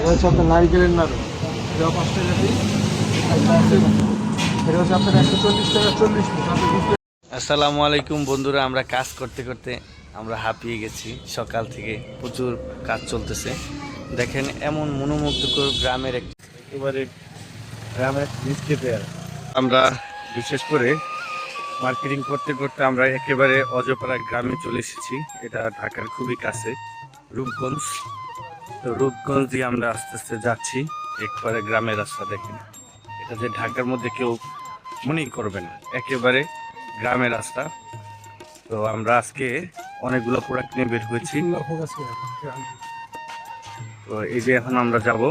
এটা হচ্ছে আপনার নারিকেলের নাড়ু, এটা 5 টাকা পিস। এটা হচ্ছে আপনার 140 টাকা 40 পিস। আসসালামু আলাইকুম বন্ধুরা, আমরা কাজ করতে করতে আমরা হাঁপিয়ে গেছি। সকাল থেকে প্রচুর কাজ চলতেছে। দেখেন এমন মনোমুগ্ধকর গ্রামের একেবারে গ্রামের মিষ্টি পেয়ারা। আমরা বিশেষ করে মার্কেটিং করতে করতে আমরা একেবারে অজপাড়া গ্রামে চলে এসেছি। এটা ঢাকার খুবই কাছে, রূপগঞ্জ। তো রূপগঞ্জ দিয়ে আমরা আস্তে আস্তে যাচ্ছি। একবারে গ্রামের রাস্তা দেখেন, এটা যে ঢাকার মধ্যে কেউ মনেই করবে না, একেবারে গ্রামের রাস্তা। তো আমরা আজকে অনেকগুলো প্রোডাক্ট নিয়ে বের হয়েছি। তো এই যে এখন আমরা যাব।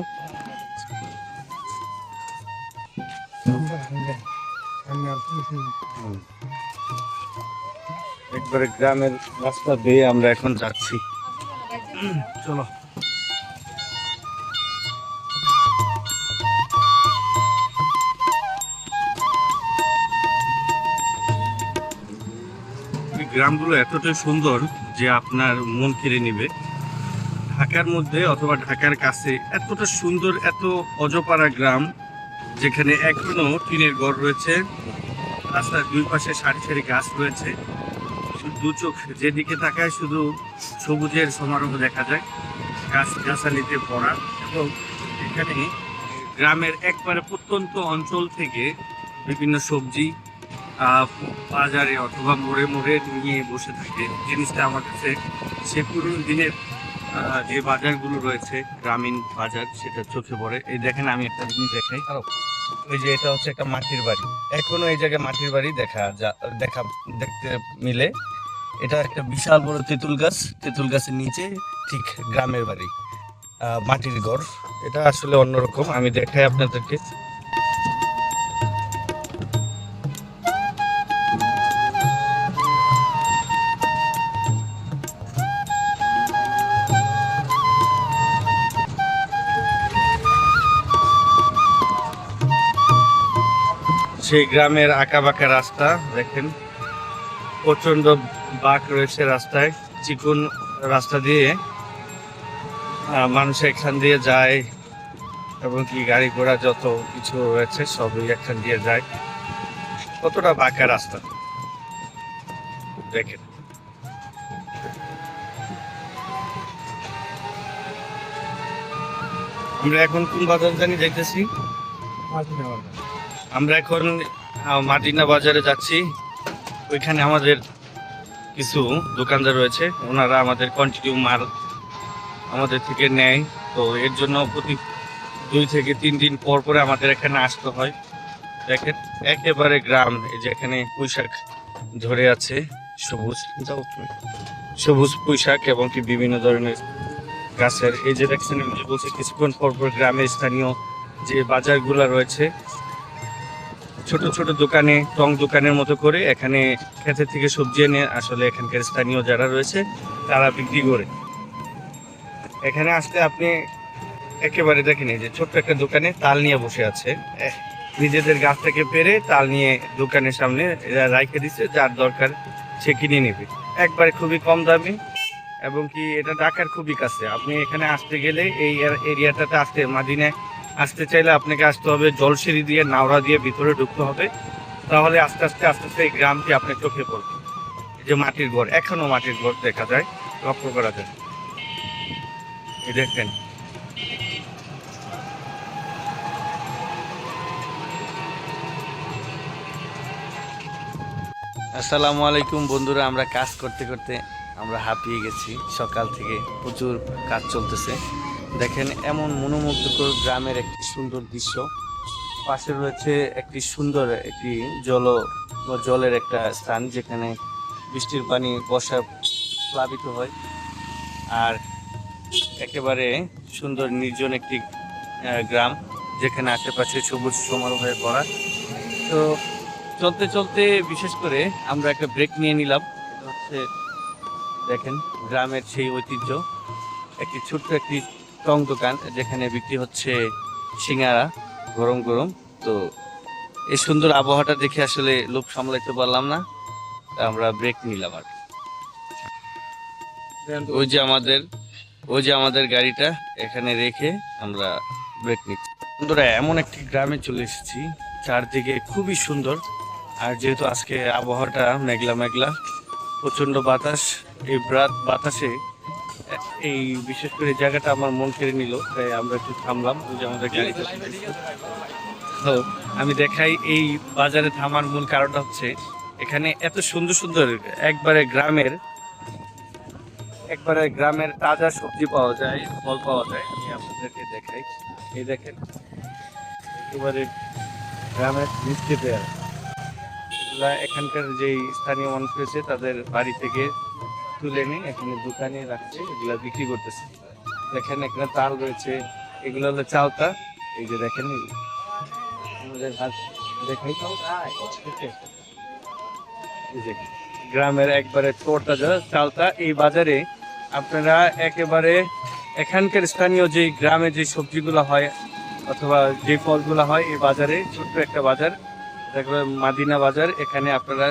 একবারে গ্রামের রাস্তা দিয়ে আমরা এখন যাচ্ছি। চলো। গ্রামগুলো এতটাই সুন্দর যে আপনার মন কেড়ে নেবে। ঢাকার মধ্যে অথবা ঢাকার কাছে এতটা সুন্দর, এত অজপাড়া গ্রাম, যেখানে এখনো টিনের ঘর রয়েছে, রাস্তার দুই পাশে সারি সারি গাছ রয়েছে। দু চোখ যেদিকে তাকায় শুধু সবুজের সমারোহ দেখা যায়, গাছ গাছালিতে ভরা। এবং এখানে গ্রামের একবারে প্রত্যন্ত অঞ্চল থেকে বিভিন্ন সবজি বাজারে অথবা মোড়ে মোড়ে নিয়ে বসে থাকে। জিনিসটা আমার কাছে সে পুরনো দিনের যে বাজারগুলো রয়েছে, গ্রামীণ বাজার, সেটা চোখে পড়ে। এই দেখেন, আমি একটা জিনিস দেখাই। ওই যে এটা হচ্ছে একটা মাটির বাড়ি, এখনো এই জায়গায় মাটির বাড়ি দেখতে মিলে। এটা একটা বিশাল বড় তেঁতুল গাছ, তেঁতুল গাছের নিচে ঠিক গ্রামের বাড়ি, মাটির ঘর। এটা আসলে অন্যরকম, আমি দেখাই আপনাদেরকে। সেই গ্রামের আঁকা বাঁকা রাস্তা দেখেন, প্রচন্ড বাঁক রয়েছে রাস্তায়। চিকন রাস্তা দিয়ে মানুষ এখান দিয়ে যায়, এবং কি গাড়ি ঘোড়া যত কিছু রয়েছে সবই এখান দিয়ে যায়। কতটা বাঁকা রাস্তা দেখেন। আমরা এখন কোন বাজার জানি যাইতেছি? আমরা এখন মাদিনা বাজারে যাচ্ছি। ওইখানে আমাদের কিছু দোকানদার রয়েছে, ওনারা আমাদের কন্টিনিউ মাল আমাদের থেকে নেয়। তো এর জন্য প্রতি 2 থেকে 3 দিন পর পরে আমাদের এখানে আসতে হয়। দেখেন একেবারে গ্রাম। এই যে এখানে পুঁইশাক ধরে আছে, সবুজ সবুজ পুঁইশাক, এবং কি বিভিন্ন ধরনের গাছের। এই যে দেখছেন, আমি যে বলছি কিছুক্ষণ পর পর গ্রামের স্থানীয় যে বাজারগুলো রয়েছে, ছোট ছোট দোকানে, টং দোকানের মতো করে এখানে ক্ষেতের থেকে সবজি এনে আসলে এখানকার স্থানীয় যারা রয়েছে তারা বিক্রি করে। এখানে আসলে আপনি একেবারে দেখেন, এই যে ছোট্ট একটা দোকানে তাল নিয়ে বসে আছে, নিজেদের গাছ থেকে পেরে তাল নিয়ে দোকানের সামনে রাইখে দিচ্ছে, যার দরকার সে কিনে নেবে একবারে খুবই কম দামে। এবং কি এটা ঢাকার খুবই কাছে। আপনি এখানে আসতে গেলে এই এরিয়াটাতে আসতে, মাদিনায় আসতে চাইলে আপনাকে আসতে হবে জলসিঁড়ি দিয়ে, নাওড়া দিয়ে ভিতরে ঢুকতে হবে। তাহলে আস্তে আস্তে আস্তে আস্তে এই গ্রামটি আপনার চোখে পড়বে। এই যে মাটির ঘর, এখনো মাটির ঘর দেখা যায়, লক্ষ্য করা যায়। এই দেখেন, আসসালামু আলাইকুম বন্ধুরা, আমরা কাজ করতে করতে আমরা হাঁপিয়ে গেছি। সকাল থেকে প্রচুর কাজ চলতেছে। দেখেন এমন মনোমুগ্ধকর গ্রামের একটি সুন্দর দৃশ্য। পাশে রয়েছে একটি সুন্দর একটি জলের একটা স্থান, যেখানে বৃষ্টির পানি বর্ষায় প্লাবিত হয়। আর একেবারে সুন্দর নির্জন একটি গ্রাম, যেখানে আশেপাশে সবুজ সমারোহে ভরা। তো চলতে চলতে বিশেষ করে আমরা একটা ব্রেক নিয়ে নিলাম। এটা হচ্ছে দেখেন গ্রামের সেই ঐতিহ্য, একটি ছোট্ট একটি টং দোকান, যেখানে বিক্রি হচ্ছে সিঙ্গারা গরম গরম। তো এই সুন্দর আবহাওয়াটা দেখে আসলে লোভ সামলাইতে পারলাম না, আমরা ব্রেক নিলাম। আর ওই যে আমাদের ওই যে আমাদের গাড়িটা এখানে রেখে আমরা ব্রেক নিচ্ছি। বন্ধুরা, এমন একটি গ্রামে চলে এসেছি, চারদিকে খুবই সুন্দর। আর যেহেতু আজকে আবহাওয়াটা মেঘলা মেঘলা, প্রচন্ড বাতাস, এই বাতাসে এই বিশেষ করে এই জায়গাটা আমার মন কেড়ে নিল, তাই আমরা একটু থামলাম। ওই যে আমাদের গাড়িটা। তো আমি দেখাই এই বাজারে থামার মূল কারণটা হচ্ছে এখানে এত সুন্দর সুন্দর একবারে গ্রামের তাজা সবজি পাওয়া যায়, ফল পাওয়া যায়। আমি আপনাদেরকে দেখাই, এই দেখেন একেবারে গ্রামের মিষ্টি পেয়ারা। এগুলা এখানকার যে স্থানীয় মানুষ রয়েছে তাদের বাড়ি থেকে তুলে এনে এখানে দোকানে রাখছে, এগুলা বিক্রি করতেছে। দেখেন এখানে তাল রয়েছে, এগুলো হলো চালতা। এই যে দেখেন আমাদের হাত দেখাই, এই যে গ্রামের একবারে তোরতাজা চালতা। এই বাজারে আপনারা একেবারে এখানকার স্থানীয় যে গ্রামে যে সবজিগুলো হয় অথবা যে ফলগুলো হয়, এই বাজারে ছোট্ট একটা বাজার, মাদিনা বাজার, এখানে আপনারা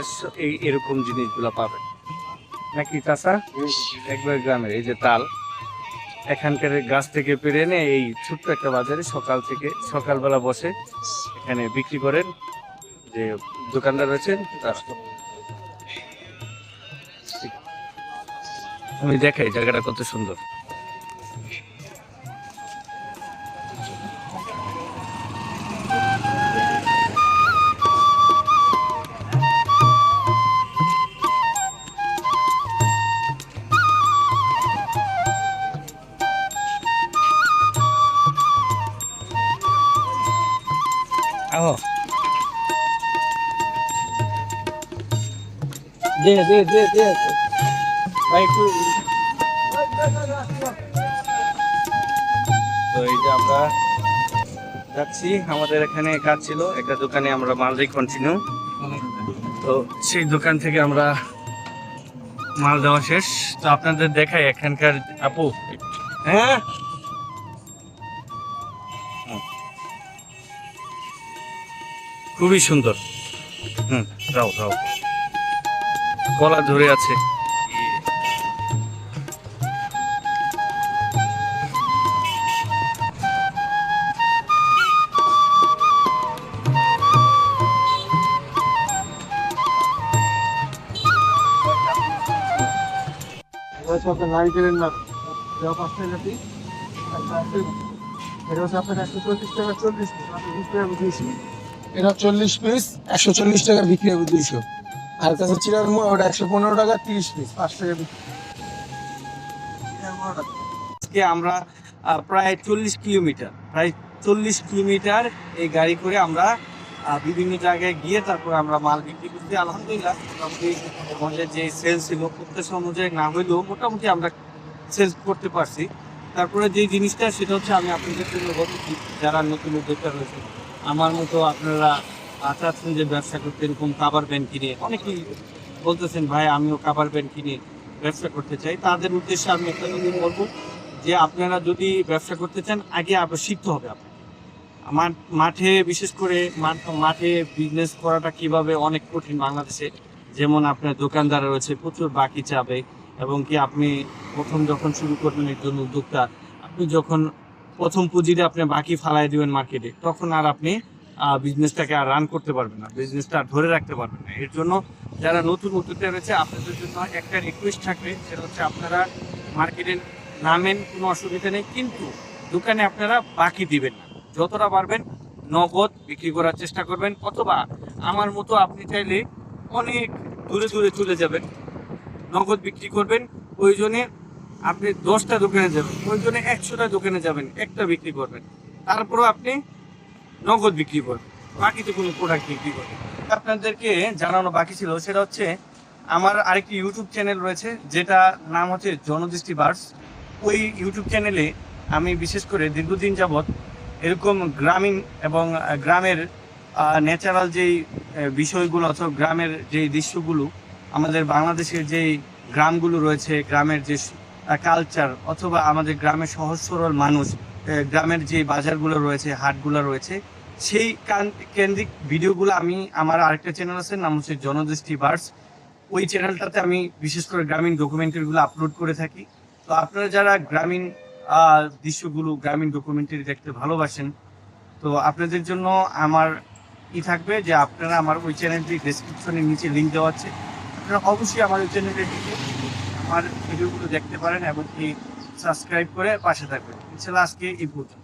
এই এরকম জিনিসগুলো পাবেন নাকি চাষা। একবার গ্রামের এই যে তাল এখানকার গাছ থেকে পেরে এনে এই ছোট্ট একটা বাজারে সকালবেলা বসে এখানে বিক্রি করেন যে দোকানদার রয়েছেন তারা। আমি দেখাই জায়গাটা কত সুন্দর। আহো দে দে দে দে ভাই একটু। তো এই যে আমরা যাচ্ছি, আমাদের এখানে কাজ ছিল একটা দোকানে, আমরা মাল দিয়ে কন্টিনিউ। তো সেই দোকান থেকে আমরা মাল দেওয়া শেষ। তো আপনাদের দেখাই এখানকার আপু। হ্যাঁ খুবই সুন্দর। রাও রাও গলা ধরে আছে। আপনার নারিকেলের নাড়ু, এটা 5 টাকা পিস। এটা হচ্ছে আপনার 140 টাকা 40 পিস, 20 টাকা 200। এটা 40 পিস 140 টাকা বিক্রি হবে 200। আর কাছে চিরার মোয়া ওটা 115 টাকা 30 পিস, 5 টাকা বিক্রি। আজকে আমরা প্রায় 40 কিলোমিটার এই গাড়ি করে আমরা বিভিন্ন জায়গায় গিয়ে তারপর আমরা মাল বিক্রি করছি। আলহামদুলিল্লাহ আমাদের যে সেলস ছিল প্রত্যাশা অনুযায়ী না হলেও মোটামুটি আমরা সেলস করতে পারছি। তারপরে যে জিনিসটা সেটা হচ্ছে আমি আপনাদের জন্য বলছি, যারা নতুন উদ্যোক্তা রয়েছে আমার মতো, আপনারা চাচ্ছেন যে ব্যবসা করতে, এরকম কাভার ব্যান্ড কিনে অনেকেই বলতেছেন ভাই আমিও কাভার ব্যান্ড কিনে ব্যবসা করতে চাই, তাদের উদ্দেশ্যে আমি একটা জিনিস বলবো যে আপনারা যদি ব্যবসা করতে চান আগে আবার শিখতে হবে। আমার মাঠে বিশেষ করে মাঠে বিজনেস করাটা কিভাবে অনেক কঠিন বাংলাদেশে। যেমন আপনার দোকানদার রয়েছে, প্রচুর বাকি চাবে, এবং কি আপনি প্রথম যখন শুরু করবেন একজন উদ্যোক্তা, আপনি যখন প্রথম পুঁজিতে আপনি বাকি ফালাই দিবেন মার্কেটে, তখন আর আপনি বিজনেসটাকে আর রান করতে পারবেন না, বিজনেসটা ধরে রাখতে পারবেন না। এর জন্য যারা নতুন উদ্যোক্তা রয়েছে আপনাদের জন্য একটা রিকোয়েস্ট থাকবে, সেটা হচ্ছে আপনারা মার্কেটে নামেন, কোনো অসুবিধা নেই, কিন্তু দোকানে আপনারা বাকি দিবেন না। যতটা পারবেন নগদ বিক্রি করার চেষ্টা করবেন, অথবা আমার মতো আপনি চাইলে অনেক দূরে দূরে চলে যাবেন, নগদ বিক্রি করবেন। প্রয়োজনে আপনি 10টা দোকানে যাবেন, প্রয়োজনে 100টা দোকানে যাবেন, একটা বিক্রি করবেন, তারপরও আপনি নগদ বিক্রি করবেন, বাকিতে কোনো প্রোডাক্ট বিক্রি করবেন। আপনাদেরকে জানানো বাকি ছিল সেটা হচ্ছে আমার আরেকটি ইউটিউব চ্যানেল রয়েছে, যেটা নাম হচ্ছে জনদৃষ্টি বার্ডস। ওই ইউটিউব চ্যানেলে আমি বিশেষ করে দীর্ঘদিন যাবৎ এরকম গ্রামীণ এবং গ্রামের ন্যাচারাল যেই বিষয়গুলো অথবা গ্রামের যেই দৃশ্যগুলো, আমাদের বাংলাদেশের যেই গ্রামগুলো রয়েছে, গ্রামের যে কালচার, অথবা আমাদের গ্রামের সহজ সরল মানুষ, গ্রামের যে বাজারগুলো রয়েছে, হাটগুলো রয়েছে, সেই কেন্দ্রিক ভিডিওগুলো আমি, আমার আরেকটা চ্যানেল আছে নাম হচ্ছে জনদৃষ্টি বার্ডস, ওই চ্যানেলটাতে আমি বিশেষ করে গ্রামীণ ডকুমেন্টারিগুলো আপলোড করে থাকি। তো তো আপনারা যারা গ্রামীণ দৃশ্যগুলো, গ্রামীণ ডকুমেন্টারি দেখতে ভালোবাসেন, তো আপনাদের জন্য আমার থাকবে যে আপনারা আমার ওই চ্যানেলটি ডেসক্রিপশনের নিচে লিঙ্ক দেওয়া আছে, আপনারা অবশ্যই আমার ওই চ্যানেলে আমার ভিডিওগুলো দেখতে পারেন এবং কি সাবস্ক্রাইব করে পাশে থাকবেন। ইনশাআল্লাহ আজকে এই পর্যন্ত।